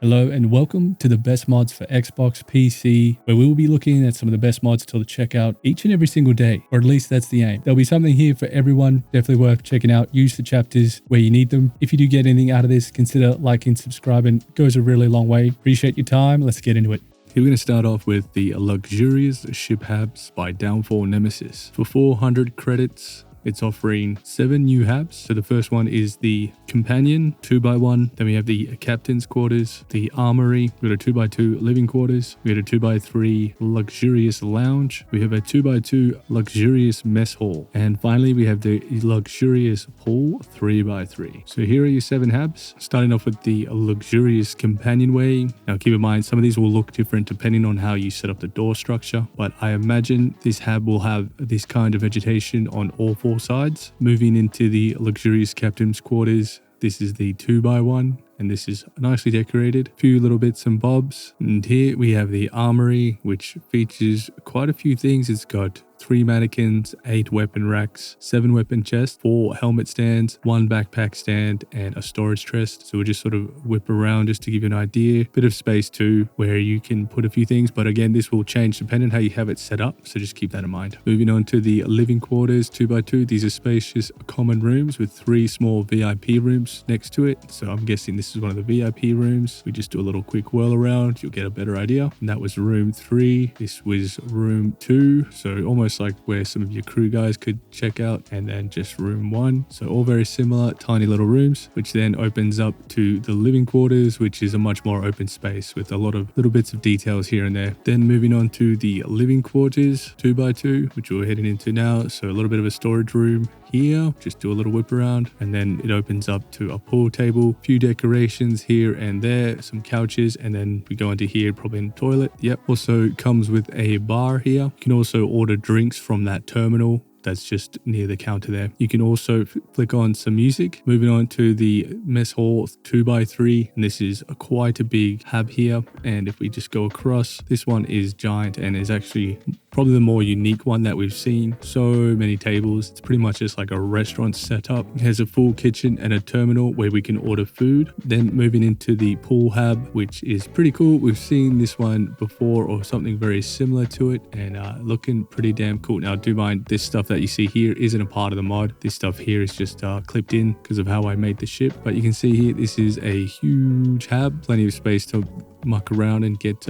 Hello and welcome to the best mods for Xbox PC, where we will be looking at some of the best mods to check out each and every single day, or at least that's the aim. There'll be something here for everyone, definitely worth checking out. Use the chapters where you need them. If you do get anything out of this, consider liking, subscribing. It goes a really long way. Appreciate your time. Let's get into it. Here we're going to start off with the luxurious ship Habs by Downfall Nemesis. For 400 credits, it's offering 7 new Habs. So the first one is the Companion 2x1. Then we have the Captain's Quarters, the Armory. We got a 2x2 Living Quarters. We got a 2x3 Luxurious Lounge. We have a 2x2 Luxurious Mess Hall. And finally, we have the Luxurious Pool 3x3. So here are your 7 Habs. Starting off with the Luxurious Companionway. Now keep in mind, some of these will look different depending on how you set up the door structure. But I imagine this Hab will have this kind of vegetation on all 4 sides. Moving into the Luxurious Captain's Quarters, this is the 2x1 and this is nicely decorated. A few little bits and bobs. And here we have the Armory, which features quite a few things. It's got 3 mannequins, 8 weapon racks, 7 weapon chests, 4 helmet stands, 1 backpack stand, and a storage chest. So we'll just sort of whip around just to give you an idea. Bit of space too, where you can put a few things, but again, this will change depending on how you have it set up. So just keep that in mind. Moving on to the Living Quarters 2x2. These are spacious common rooms with 3 small VIP rooms next to it. So I'm guessing this is one of the VIP rooms. We just do a little quick whirl around, you'll get a better idea. And that was room 3. This was room 2. So almost like where some of your crew guys could check out, and then just room 1. So all very similar, tiny little rooms, which then opens up to the Living Quarters, which is a much more open space with a lot of little bits of details here and there. Then moving on to the Living Quarters 2x2, which we're heading into now. So a little bit of a storage room here, just do a little whip around, and then it opens up to a pool table, few decorations here and there, some couches, and then we go into here, probably in the toilet. Yep. Also comes with a bar here. You can also order drinks from that terminal that's just near the counter there. You can also flick on some music. Moving on to the Mess Hall 2x3, and this is quite a big Hab here. And if we just go across, this one is giant and is actually probably the more unique one that we've seen. So many tables. It's pretty much just like a restaurant setup. It has a full kitchen and a terminal where we can order food. Then moving into the Pool Hab, which is pretty cool. We've seen this one before or something very similar to it, and looking pretty damn cool. Now do mind, this stuff that you see here isn't a part of the mod. This stuff here is just clipped in because of how I made the ship. But you can see here, this is a huge Hab, plenty of space to muck around and get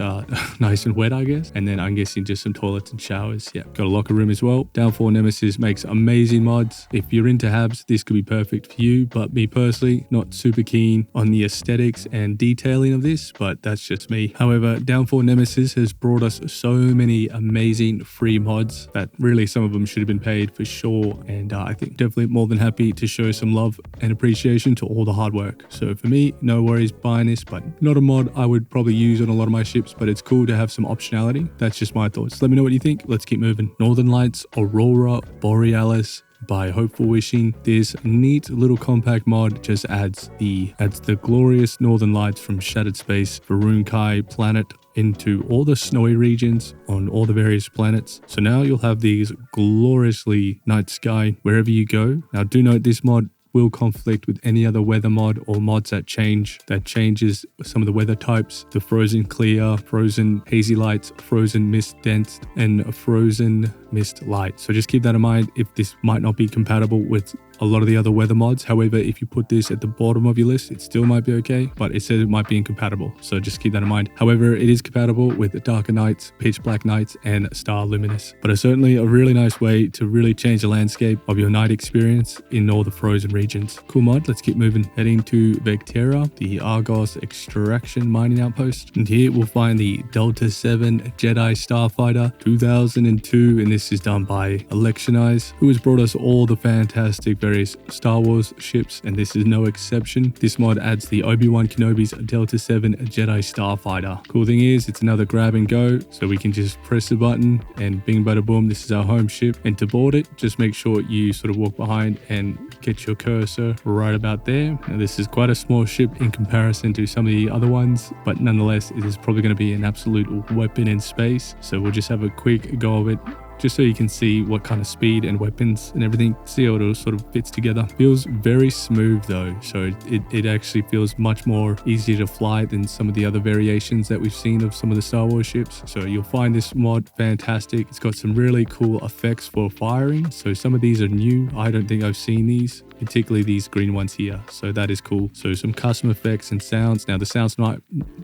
nice and wet, I guess. And then I'm guessing just some toilets and showers. Yeah, got a locker room as well. Downfall Nemesis makes amazing mods. If you're into Habs, this could be perfect for you. But me personally, not super keen on the aesthetics and detailing of this, but that's just me. However, Downfall Nemesis has brought us so many amazing free mods that really some of them should have been paid for sure. And I think definitely more than happy to show some love and appreciation to all the hard work. So for me, no worries buying this, but not a mod I would probably use on a lot of my ships, but it's cool to have some optionality. That's just my thoughts. Let me know what you think. Let's keep moving. Northern Lights Aurora Borealis by Hopeful Wishing. This neat little compact mod just adds the glorious northern lights from Shattered Space, Varun Kai planet into all the snowy regions on all the various planets. So now you'll have these gloriously night sky wherever you go. Now do note, this mod will conflict with any other weather mod or mods that changes some of the weather types. The frozen clear, frozen hazy lights, frozen mist dense, and frozen mist light. So just keep that in mind if this might not be compatible with a lot of the other weather mods. However, if you put this at the bottom of your list, it still might be okay, but it says it might be incompatible. So just keep that in mind. However, it is compatible with the Darker Nights, Pitch Black Nights, and Star Luminous. But it's certainly a really nice way to really change the landscape of your night experience in all the frozen regions. Cool mod. Let's keep moving. Heading to Vectera, the Argos Extraction Mining Outpost. And here we'll find the Delta 7 Jedi Starfighter 2002, and this is done by Electionize, who has brought us all the fantastic various Star Wars ships, and this is no exception. This mod adds the Obi-Wan Kenobi's Delta 7 Jedi Starfighter. Cool thing is, it's another grab and go, so we can just press the button and bing bada boom, this is our home ship. And to board it, just make sure you sort of walk behind and get your cursor right about there. Now this is quite a small ship in comparison to some of the other ones, but nonetheless, it is probably going to be an absolute weapon in space. So we'll just have a quick go of it just so you can see what kind of speed and weapons and everything, see how it all sort of fits together. Feels very smooth though, so it actually feels much more easier to fly than some of the other variations that we've seen of some of the Star Wars ships. So you'll find this mod fantastic. It's got some really cool effects for firing, so some of these are new. I don't think I've seen these, particularly these green ones here, so that is cool. So some custom effects and sounds. Now the sounds might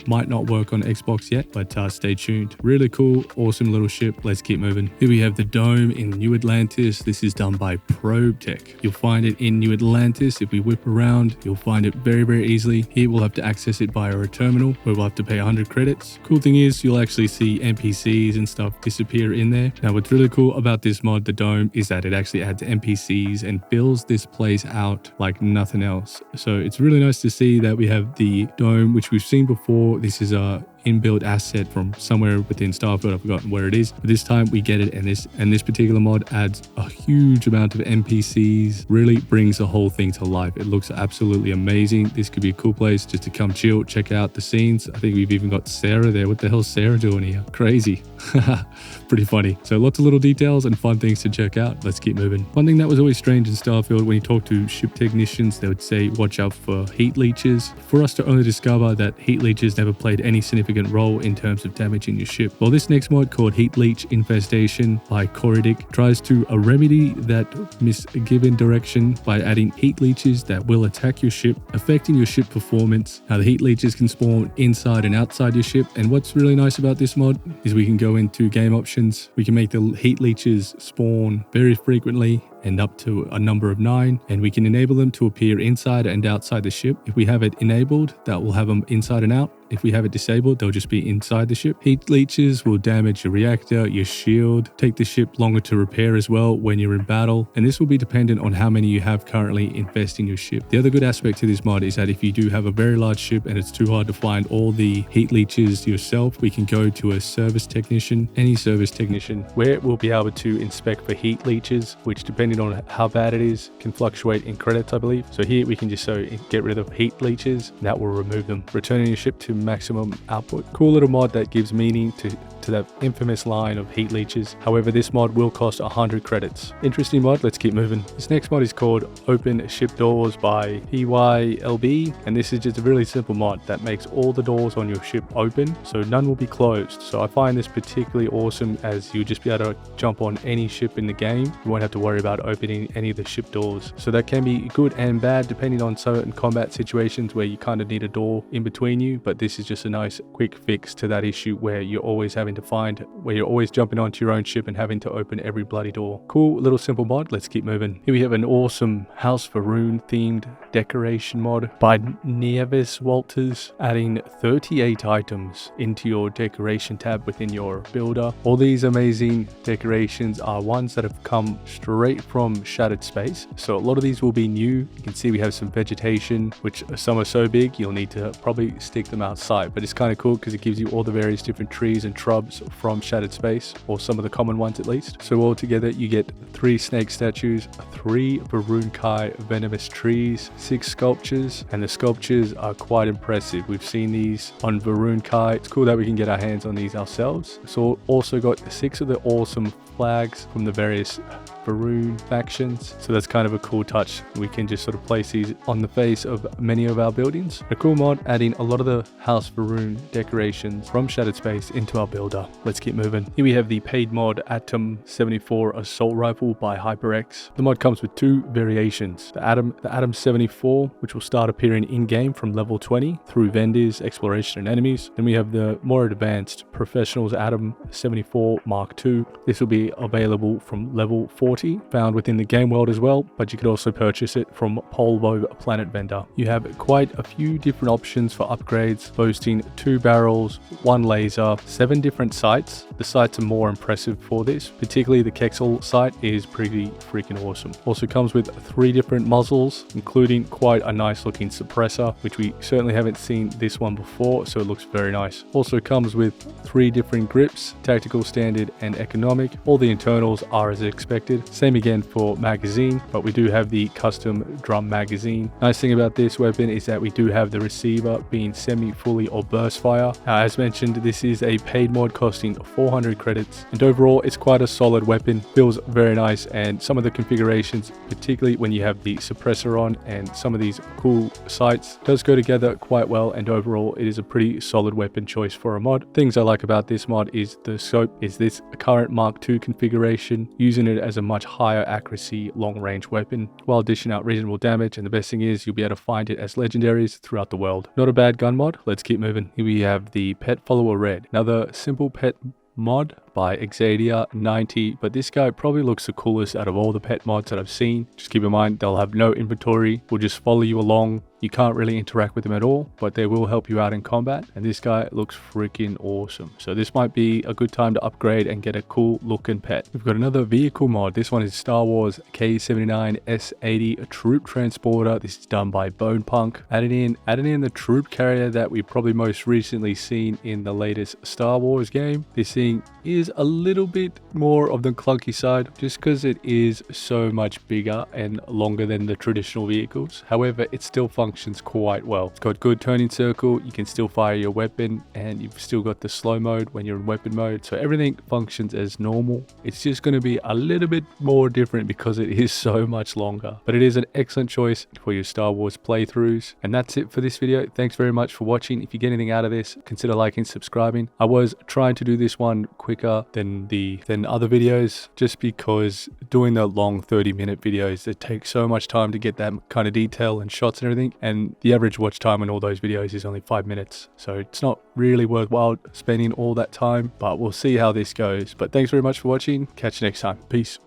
not work on Xbox yet, but stay tuned. Really cool, awesome little ship. Let's keep moving. Here we have the dome in New Atlantis. This is done by Probe Tech. You'll find it in New Atlantis. If we whip around, you'll find it very, very easily. Here we'll have to access it via a terminal where we'll have to pay 100 credits. Cool thing is you'll actually see NPCs and stuff disappear in there. Now what's really cool about this mod, the dome, is that it actually adds NPCs and fills this place out like nothing else. So it's really nice to see that we have the dome, which we've seen before. This is a inbuilt asset from somewhere within Starfield. I've forgotten where it is, but this time we get it, and this particular mod adds a huge amount of NPCs, really brings the whole thing to life. It looks absolutely amazing. This could be a cool place just to come chill, check out the scenes. I think we've even got Sarah there. What the hell's Sarah doing here? Crazy. Pretty funny. So lots of little details and fun things to check out. Let's keep moving. One thing that was always strange in Starfield, when you talk to ship technicians, they would say watch out for heat leeches. For us to only discover that heat leeches never played any significant role in terms of damaging your ship. Well, this next mod, called Leech Infestation by Coridic, tries to remedy that misgiven direction by adding heat leeches that will attack your ship, affecting your ship performance. Now the heat leeches can spawn inside and outside your ship, and what's really nice about this mod is we can go into game options. We can make the heat leeches spawn very frequently and up to a number of 9, and we can enable them to appear inside and outside the ship. If we have it enabled, that will have them inside and out. If we have it disabled, they'll just be inside the ship. Heat leeches will damage your reactor, your shield, take the ship longer to repair as well when you're in battle, and this will be dependent on how many you have currently infesting your ship. The other good aspect to this mod is that if you do have a very large ship and it's too hard to find all the heat leeches yourself, we can go to a service technician, any service technician, where we'll be able to inspect for heat leeches, which depending on how bad it is can fluctuate in credits, I believe. So here we can just get rid of heat leeches, and that will remove them, returning your ship to maximum output. Cool little mod that gives meaning to that infamous line of heat leeches. However, this mod will cost 100 credits. Interesting mod. Let's keep moving. This next mod is called Open Ship Doors by PYLB, and this is just a really simple mod that makes all the doors on your ship open, so none will be closed. So I find this particularly awesome, as you'll just be able to jump on any ship in the game. You won't have to worry about opening any of the ship doors. So that can be good and bad depending on certain combat situations where you kind of need a door in between you, but this is just a nice quick fix to that issue where you're always jumping onto your own ship and having to open every bloody door. Cool little simple mod. Let's keep moving. Here we have an awesome House Varun themed decoration mod by Nieves Walters, adding 38 items into your decoration tab within your builder. All these amazing decorations are ones that have come straight from Shattered Space, so a lot of these will be new. You can see we have some vegetation, which some are so big you'll need to probably stick them outside, but it's kind of cool because it gives you all the various different trees and shrubs from Shattered Space, or some of the common ones at least. So altogether you get 3 snake statues, 3 Varun Kai venomous trees, 6 sculptures, and the sculptures are quite impressive. We've seen these on Varun Kai. It's cool that we can get our hands on these ourselves. So also got 6 of the awesome flags from the various Varun factions, so that's kind of a cool touch. We can just sort of place these on the face of many of our buildings. A cool mod adding a lot of the House Varun decorations from Shattered Space into our builder. Let's keep moving. Here we have the paid mod Atom 74 Assault Rifle by HyperX. The mod comes with 2 variations. The Atom 74, which will start appearing in-game from level 20 through vendors, exploration, and enemies. Then we have the more advanced Professionals Atom 74 Mark II. This will be available from level 40, found within the game world as well, but you could also purchase it from Polvo Planet Vendor. You have quite a few different options for upgrades, boasting 2 barrels, 1 laser, 7 different sights. The sights are more impressive for this, particularly the Kexel sight is pretty freaking awesome. Also comes with 3 different muzzles, including quite a nice looking suppressor, which we certainly haven't seen this one before, so it looks very nice. Also comes with 3 different grips, tactical, standard, and economic. All the internals are as expected. load. Same again for magazine, but we do have the custom drum magazine. Nice thing about this weapon is that we do have the receiver being semi-fully or burst fire. As mentioned, this is a paid mod costing 400 credits, and overall it's quite a solid weapon. Feels very nice, and some of the configurations, particularly when you have the suppressor on and some of these cool sights, does go together quite well, and overall it is a pretty solid weapon choice for a mod. Things I like about this mod is the scope, is this current Mark II configuration, using it as a much higher accuracy long range weapon while dishing out reasonable damage, and the best thing is you'll be able to find it as legendaries throughout the world. Not a bad gun mod. Let's keep moving. Here we have the pet Follwer Red, another simple pet mod by Xadia90, but this guy probably looks the coolest out of all the pet mods that I've seen. Just keep in mind they'll have no inventory, will just follow you along. You can't really interact with them at all, but they will help you out in combat, and this guy looks freaking awesome. So this might be a good time to upgrade and get a cool looking pet. We've got another vehicle mod. This one is Star Wars K79 S80 troop transporter. This is done by Bone Punk, adding in the troop carrier that we probably most recently seen in the latest Star Wars game. This thing is a little bit more of the clunky side just because it is so much bigger and longer than the traditional vehicles. However, it still functions quite well. It's got good turning circle, you can still fire your weapon, and you've still got the slow mode when you're in weapon mode, so everything functions as normal. It's just going to be a little bit more different because it is so much longer, but it is an excellent choice for your Star Wars playthroughs. And that's it for this video. Thanks very much for watching. If you get anything out of this, consider liking, subscribing. I was trying to do this one quicker than other videos just because doing the long 30-minute videos, it takes so much time to get that kind of detail and shots and everything, and the average watch time on all those videos is only 5 minutes, so it's not really worthwhile spending all that time, but we'll see how this goes. But thanks very much for watching. Catch you next time. Peace.